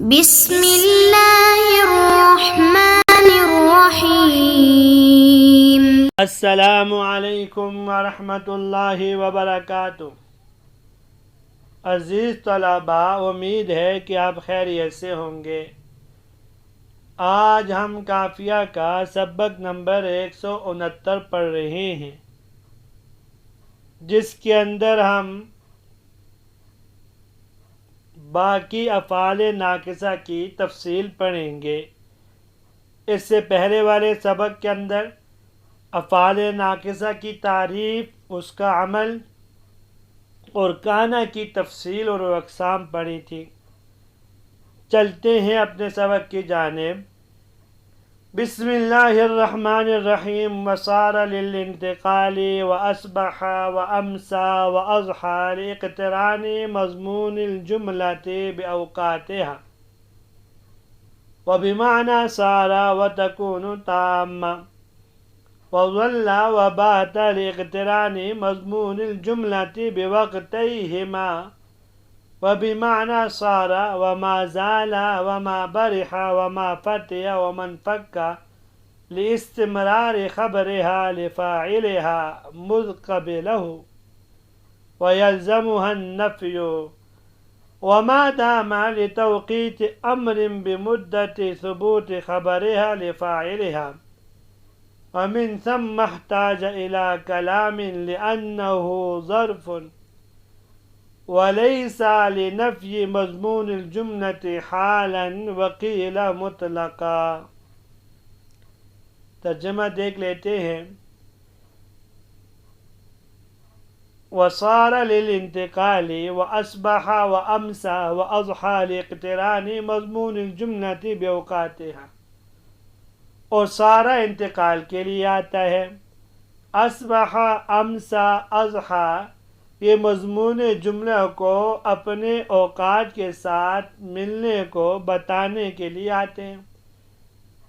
بسم اللہ الرحمن الرحیم۔ السلام علیکم ورحمۃ اللہ وبرکاتہ۔ عزیز طلباء، امید ہے کہ آپ خیریت سے ہوں گے۔ آج ہم قافیہ کا سبق نمبر 169 پڑھ رہے ہیں، جس کے اندر ہم باقی افعال ناقصہ کی تفصیل پڑھیں گے۔ اس سے پہلے والے سبق کے اندر افعال ناقصہ کی تعریف، اس کا عمل اور کانا کی تفصیل اور اقسام پڑھی تھی۔ چلتے ہیں اپنے سبق کی جانب۔ بسم اللہ الرحمن الرحیم۔ وصار للانتقال واصبح وامسى واضحى لاقتران مضمون الجملة باوقاتها، وبمعنى صار وتكون تامة، وظل وبات لاقتران مضمون الجملة بوقتيهما، وبمعنى صار وما زال وما برح وما فتي ومن فك، لاستمرار خبرها لفاعلها مذ قبله، ويلزمها النفي، وما دام لتوقيت أمر بمدة ثبوت خبرها لفاعلها، ومن ثم احتاج إلى كلام لأنه ظرف وليس لنفي مضمون الجملة حالا، وقيل مطلقا۔ ترجمہ دیکھ لیتے ہیں۔ وصار للانتقال واصبح وامسى واضحى لاقتران مضمون الجملة باوقاتها، اور سارا انتقال کے لیے آتا ہے۔ اصبح، امسا، اضحیٰ یہ مضمون جملہ کو اپنے اوقات کے ساتھ ملنے کو بتانے کے لیے آتے ہیں۔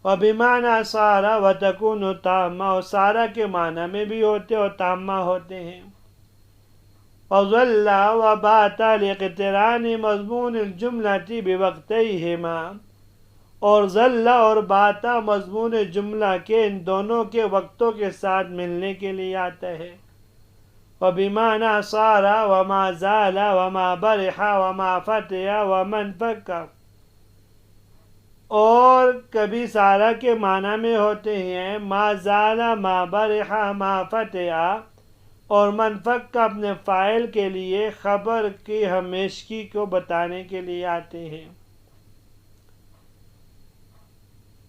وبمعنى صار وتكون تامہ، اور سارا کے معنی میں بھی ہوتے اور تامہ ہوتے ہیں۔ وظل وبات لاقتران مضمون الجملة بوقتيهما، اور ظل اور باتا مضمون جملہ کے ان دونوں کے وقتوں کے ساتھ ملنے کے لیے آتا ہے۔ وبمعنى صار وما زال وما برح وما فتي ومن فك، اور کبھی سارا کے معنی میں ہوتے ہیں ما زال، ما برح، ما فتي، اور من فک اپنے فاعل کے لیے خبر کی ہمیشگی کو بتانے کے لیے آتے ہیں۔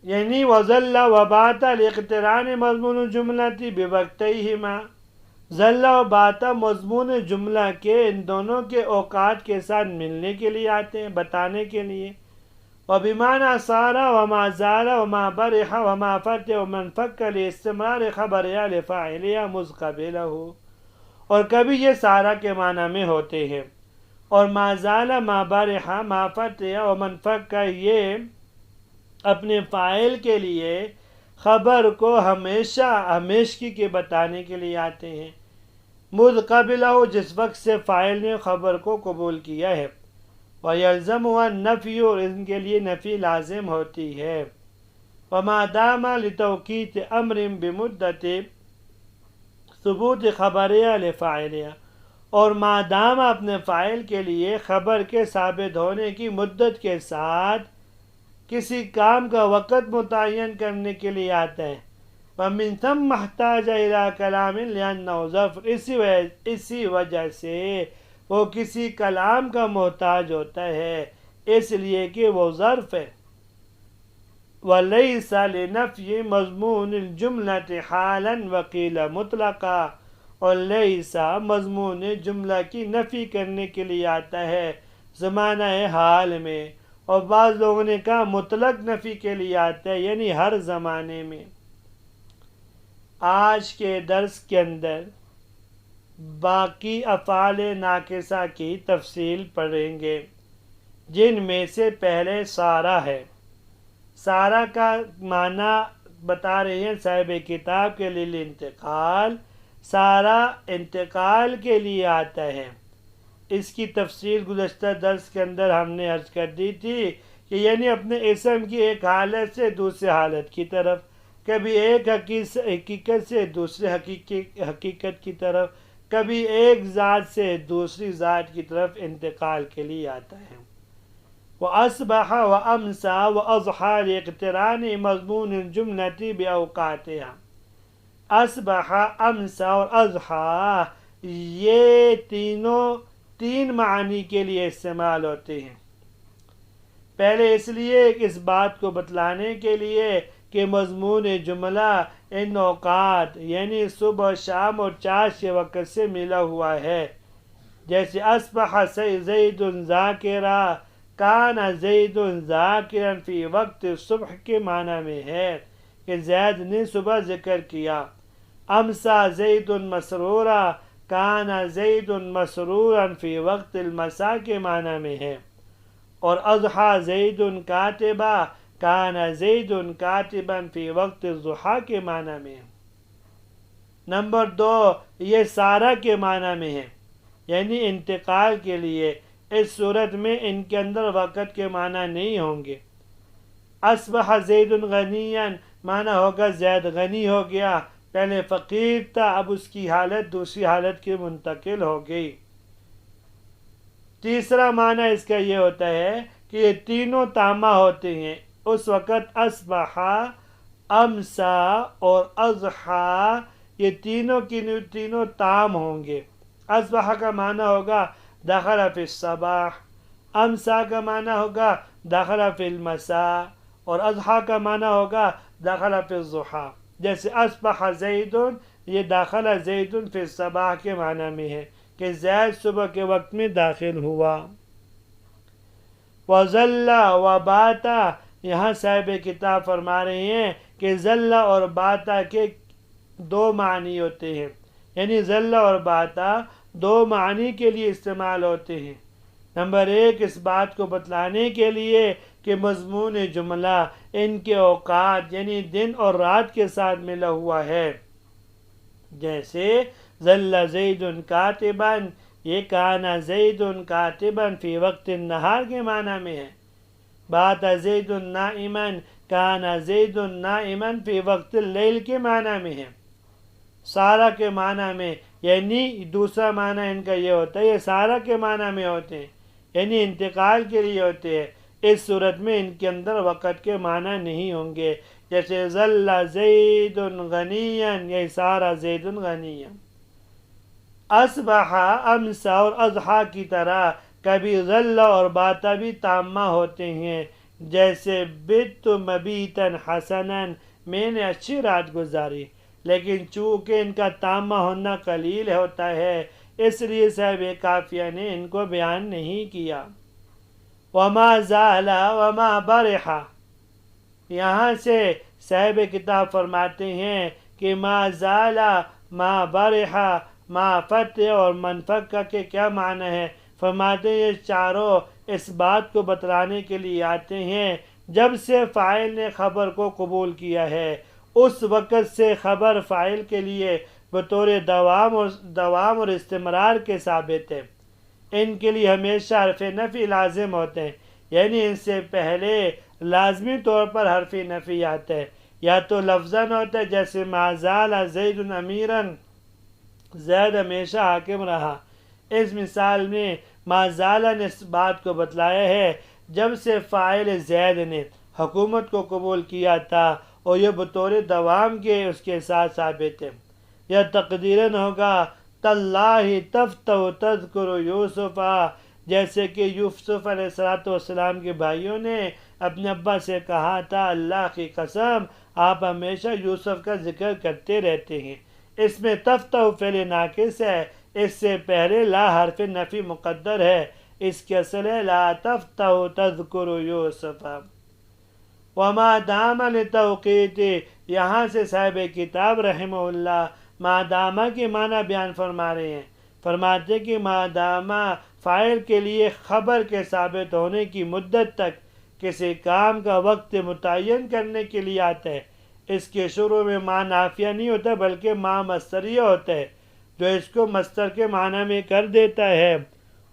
یعنی وظل وبات لاقتران مضمون الجملة بوقتيهما، ظل و باتا مضمون جملہ کے ان دونوں کے اوقات کے ساتھ ملنے کے لیے آتے ہیں، بتانے کے لیے۔ وبمعنى صار وما زال وما برح وما فتي ومن فك، لاستمرار خبرها لفاعلها مذ قبله، اور کبھی یہ سارا کے معنی میں ہوتے ہیں، اور ما زال، ما برح، ما فتي ومن فك یہ اپنے فاعل کے لیے خبر کو ہمیشہ ہمیشگی کے بتانے کے لیے آتے ہیں۔ مذ قبلہ، جس وقت سے فاعل نے خبر کو قبول کیا ہے۔ وَيَلْزَمُهَا النَّفْيُ، اور ان کے لیے نفی لازم ہوتی ہے۔ وَمَا دَامَ لِتَوْقِيتِ أَمْرٍ بِمُدَّةِ ثُبُوتِ خَبَرِهَا لِفَاعِلِهَا، اور ما دام اپنے فاعل کے لیے خبر کے ثابت ہونے کی مدت کے ساتھ کسی کام کا وقت متعین کرنے کے لیے آتا ہے۔ وَمِن ثَمَّ احْتَاجَ إِلَىٰ كَلَامٍ لِأَنَّهُ ظَرْفٌ، اسی وجہ سے وہ کسی کلام کا محتاج ہوتا ہے، اس لیے کہ وہ ظرف ہے۔ وَلَيْسَ لِنَفْيِ مَضْمُونِ الْجُمْلَةِ حَالًا، وَقِيلَ مُطْلَقًا، اور لیس مضمون جملہ کی نفی کرنے کے لیے آتا ہے زمانہ حال میں، اور بعض لوگوں نے کہا مطلق نفی کے لیے آتا ہے، یعنی ہر زمانے میں۔ آج کے درس کے اندر باقی افعال ناقصہ کی تفصیل پڑھیں گے، جن میں سے پہلے سارا ہے۔ سارا کا معنی بتا رہے ہیں صاحب کتاب کے لیے انتقال، سارا انتقال کے لیے آتا ہے۔ اس کی تفصیل گزشتہ درس کے اندر ہم نے عرض کر دی تھی کہ یعنی اپنے اسم کی ایک حالت سے دوسری حالت کی طرف، کبھی ایک حقیقت سے دوسری حقیقت کی طرف، کبھی ایک ذات سے دوسری ذات کی طرف انتقال کے لیے آتا ہے۔ وَأَصْبَحَ وَأَمْسَى وَأَضْحَى لِاقْتِرَانِ مضمون الجملة بأوقاتها۔ اصبح، امسا اور اضحیٰ یہ تینوں تین معنی کے لیے استعمال ہوتے ہیں۔ پہلے اس لیے اس بات کو بتلانے کے لیے کہ مضمون جملہ ان اوقات یعنی صبح، شام اور چاش کے وقت سے ملا ہوا ہے، جیسے اصبح زید ذاکرا، کان زید ذاکرا فی وقت صبح کے معنی میں ہے کہ زید نے صبح ذکر کیا۔ امسا زید مسرورا، کان زید مسرورا فی وقت المساء کے معنی میں ہے، اور اضحیٰ زید کاتبا، کان زید کاتبا فی وقت الضحیٰ کے معنی میں ہے۔ نمبر 2، یہ سارا کے معنی میں ہے، یعنی انتقال کے لیے۔ اس صورت میں ان کے اندر وقت کے معنی نہیں ہوں گے۔ اصبح زید غنیا معنی ہوگا زید غنی ہو گیا، پہلے فقیر تھا، اب اس کی حالت دوسری حالت کی منتقل ہو گئی۔ تیسرا معنی اس کا یہ ہوتا ہے کہ یہ تینوں تامہ ہوتے ہیں، اس وقت اصبح، امسا اور اضحیٰ یہ تینوں کی تینوں تام ہوں گے۔ اصبح کا معنی ہوگا دخل فی الصباح، امسا کا معنی ہوگا دخل فی المساء، اور اضحیٰ کا معنی ہوگا دخل فی الضحیٰ۔ جیسے اصبح زید، یہ داخل زید فی الصباح کے معنی میں ہے کہ زید صبح کے وقت میں داخل ہوا۔ وَظَلَّ وَبَاتَ، یہاں صاحب کتاب فرما رہے ہیں کہ ظل اور باتا کے دو معنی ہوتے ہیں، یعنی ظل اور باتا دو معنی کے لیے استعمال ہوتے ہیں۔ نمبر 1، اس بات کو بتلانے کے لیے کہ مضمون جملہ ان کے اوقات یعنی دن اور رات کے ساتھ ملا ہوا ہے، جیسے ظل زید کاتبا، یہ کان زید کاتبا فی وقت النہار کے معنی میں ہے۔ بات زید نائما، کان زید نائما فی وقت اللیل کے معنی میں ہے۔ سارا کے معنی میں، یعنی دوسرا معنی ان کا یہ ہوتا ہے، یہ سارا کے معنی میں ہوتے ہیں، یعنی انتقال کے لیے ہوتے ہیں۔ اس صورت میں ان کے اندر وقت کے معنی نہیں ہوں گے، جیسے ظل زید غنیا، یہ سارا زید غنیا۔ اصبح، امسا اور اضحیٰ کی طرح کبھی ظل اور باتا بھی تامہ ہوتے ہیں، جیسے بت مبیتا حسنا، میں نے اچھی رات گزاری، لیکن چونکہ ان کا تامہ ہونا قلیل ہوتا ہے اس لیے صاحب کافیہ نے ان کو بیان نہیں کیا۔ وما زال وما برح، یہاں سے صاحب کتاب فرماتے ہیں کہ ما زال، ما برح، ما فتح اور منفک کے کیا معنی ہے؟ فرماتے ہیں یہ چاروں اس بات کو بتلانے کے لیے آتے ہیں جب سے فاعل نے خبر کو قبول کیا ہے، اس وقت سے خبر فاعل کے لیے بطور دوام اور استمرار کے ثابت ہے۔ ان کے لیے ہمیشہ حرف نفی لازم ہوتے ہیں، یعنی ان سے پہلے لازمی طور پر حرف نفی آتا ہے، یا تو لفظاً ہوتا ہے جیسے ما زال زید امیرا، زید ہمیشہ حاکم رہا۔ اس مثال میں ما زال نے اس بات کو بتلایا ہے جب سے فاعل زید نے حکومت کو قبول کیا تھا اور یہ بطور دوام کے اس کے ساتھ ثابت ہے۔ یا تقدیراً ہوگا تاللہ تفتح تذکر یوسف، جیسے کہ یوسف علیہ السلام کے بھائیوں نے اپنے ابا سے کہا تھا اللہ کی قسم آپ ہمیشہ یوسف کا ذکر کرتے رہتے ہیں۔ اس میں تفتح فعل ناقص ہے، اس سے پہلے لا حرف نفی مقدر ہے، اس کے اصل ہے لا تفتح تذکر یوسف۔ وما دام لتوقیت، یہاں سے صاحب کتاب رحمہ اللہ ما دامہ کے معنی بیان فرما رہے ہیں۔ فرماتے کہ ما دامہ فاعل کے لیے خبر کے ثابت ہونے کی مدت تک کسی کام کا وقت متعین کرنے کے لیے آتا ہے۔ اس کے شروع میں ما نافیہ نہیں ہوتا بلکہ ما مصدریہ ہوتا ہے جو اس کو مصدر کے معنی میں کر دیتا ہے،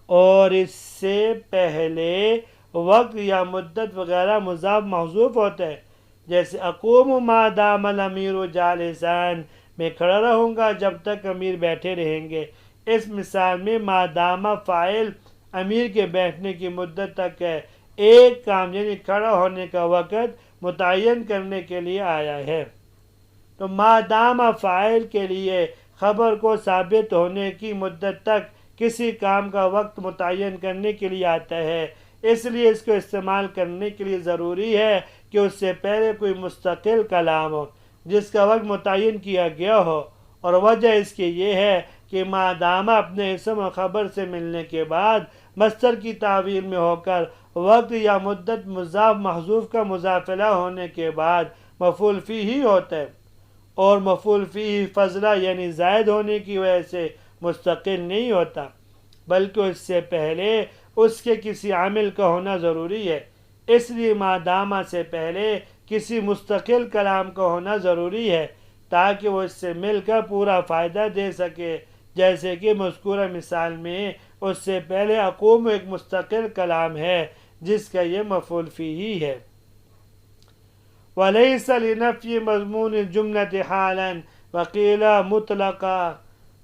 اور اس سے پہلے وقت یا مدت وغیرہ مضاف محذوف ہوتا ہے، جیسے اقوم ما دام الامیر جالسان، میں کھڑا رہوں گا جب تک امیر بیٹھے رہیں گے۔ اس مثال میں ما دام فاعل امیر کے بیٹھنے کی مدت تک ہے، ایک کام یعنی کھڑا ہونے کا وقت متعین کرنے کے لیے آیا ہے۔ تو ما دام فاعل کے لیے خبر کو ثابت ہونے کی مدت تک کسی کام کا وقت متعین کرنے کے لیے آتا ہے، اس لیے اس کو استعمال کرنے کے لیے ضروری ہے کہ اس سے پہلے کوئی مستقل کلام ہو جس کا وقت متعین کیا گیا ہو، اور وجہ اس کی یہ ہے کہ ما دام اپنے اسم و خبر سے ملنے کے بعد مصدر کی تعویل میں ہو کر وقت یا مدت مضاف محذوف کا مضاف الیہ ہونے کے بعد مفعول فیہ ہوتا ہے، اور مفعول فیہ فضلہ یعنی زائد ہونے کی وجہ سے مستقل نہیں ہوتا، بلکہ اس سے پہلے اس کے کسی عامل کا ہونا ضروری ہے۔ اس لیے ما دامہ سے پہلے کسی مستقل کلام کا ہونا ضروری ہے تاکہ وہ اس سے مل کر پورا فائدہ دے سکے، جیسے کہ مذکورہ مثال میں اس سے پہلے اقوم ایک مستقل کلام ہے جس کا یہ مفعول فیہ ہے۔ وَلَيْسَ لِنَفْيِ مضمون الجملة حَالًا وَقِيلَ مُطْلَقًا،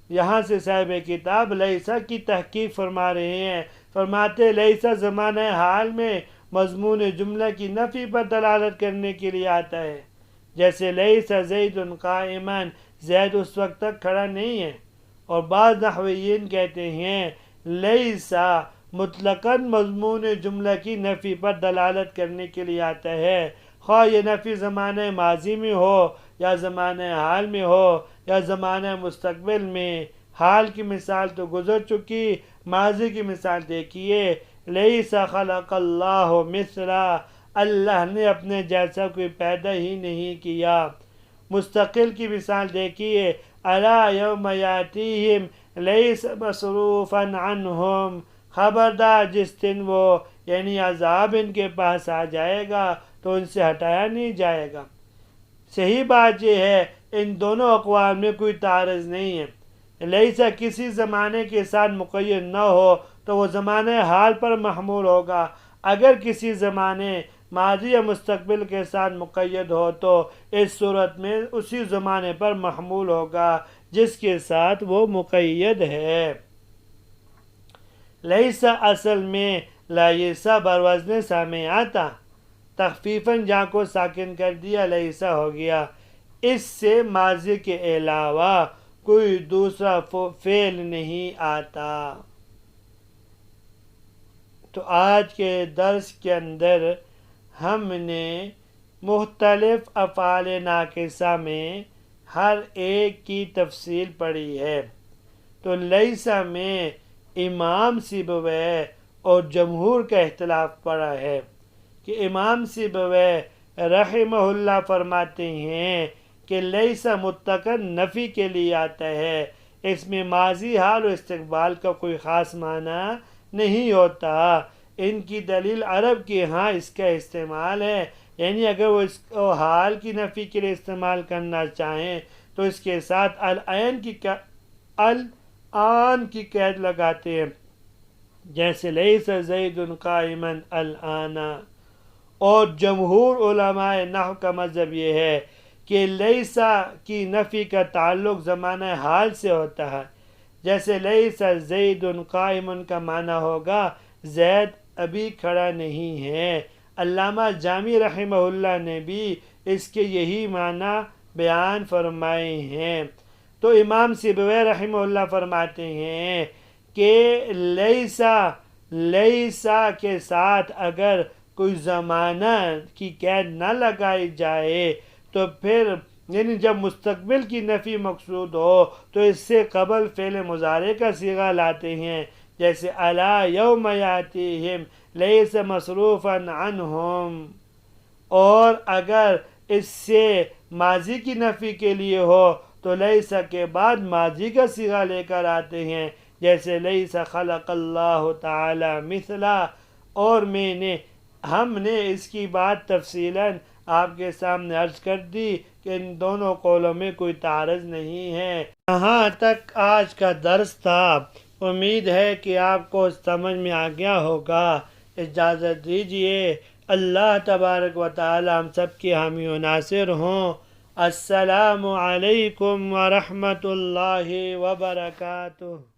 یہاں سے صاحب کتاب لیسا کی تحقیق فرما رہے ہیں، فرماتے لیسا زمانہ حال میں مضمون جملہ کی نفی پر دلالت کرنے کے لیے آتا ہے، جیسے لیسا زید قائما، زید اس وقت تک کھڑا نہیں ہے، اور بعض نحویین کہتے ہیں لیسا مطلقاً مضمون جملہ کی نفی پر دلالت کرنے کے لیے آتا ہے، خواہ یہ نفی زمانہ ماضی میں ہو یا زمانہ حال میں ہو یا زمانہ مستقبل میں۔ حال کی مثال تو گزر چکی، ماضی کی مثال دیکھیے، لیس خلق اللہ مثلا، اللہ نے اپنے جیسا کوئی پیدا ہی نہیں کیا۔ مستقل کی مثال دیکھیے، الا یوم یاتیہم لیس مصروفا عنہم، خبردار جس دن وہ یعنی عذاب ان کے پاس آ جائے گا تو ان سے ہٹایا نہیں جائے گا۔ صحیح بات یہ ہے ان دونوں اقوال میں کوئی تعارض نہیں ہے، لیسا کسی زمانے کے ساتھ مقید نہ ہو تو وہ زمانے حال پر محمول ہوگا، اگر کسی زمانے ماضی یا مستقبل کے ساتھ مقید ہو تو اس صورت میں اسی زمانے پر محمول ہوگا جس کے ساتھ وہ مقید ہے۔ لیسا اصل میں لایسا بروزن سامع آتا، تخفیفاً جا کو ساکن کر دیا لیسا ہو گیا، اس سے ماضی کے علاوہ کوئی دوسرا فعل نہیں آتا۔ تو آج کے درس کے اندر ہم نے مختلف افعال ناقصہ میں ہر ایک کی تفصیل پڑھی ہے۔ تو لیسا میں امام سیبویہ اور جمہور کا اختلاف پڑا ہے کہ امام سیبویہ رحمہ اللہ فرماتے ہیں کہ لیسا مطلقاً نفی کے لیے آتا ہے، اس میں ماضی حال و استقبال کا کوئی خاص معنی نہیں ہوتا۔ ان کی دلیل عرب کے ہاں اس کا استعمال ہے، یعنی اگر وہ اس کو حال کی نفی کے لیے استعمال کرنا چاہیں تو اس کے ساتھ الآن کی قید لگاتے ہیں، جیسے لیسا زید قائما الآن۔ اور جمہور علماء نحو کا مذہب یہ ہے کہ لیسا کی نفی کا تعلق زمانہ حال سے ہوتا ہے، جیسے لیسا زید قائم کا معنی ہوگا زید ابھی کھڑا نہیں ہے۔ علامہ جامی رحمہ اللہ نے بھی اس کے یہی معنی بیان فرمائے ہیں۔ تو امام سیبویہ رحمہ اللہ فرماتے ہیں کہ لیسا کے ساتھ اگر کوئی زمانہ کی قید نہ لگائی جائے تو پھر یعنی جب مستقبل کی نفی مقصود ہو تو اس سے قبل فعل مضارع کا صیغہ لاتے ہیں، جیسے الا یوم یاتیہم لیس مصروفا عنہم، اور اگر اس سے ماضی کی نفی کے لیے ہو تو لیسا کے بعد ماضی کا صیغہ لے کر آتے ہیں، جیسے لیسا خلق اللہ تعالی مثلا۔ اور ہم نے اس کی بات تفصیلاً آپ کے سامنے عرض کر دی کہ ان دونوں قولوں میں کوئی تعارض نہیں ہے۔ یہاں تک آج کا درس تھا، امید ہے کہ آپ کو سمجھ میں آ گیا ہوگا اجازت دیجیے، اللہ تبارک و تعالی ہم سب کے حامی و ناصر ہوں۔ السلام علیکم ورحمۃ اللہ وبرکاتہ۔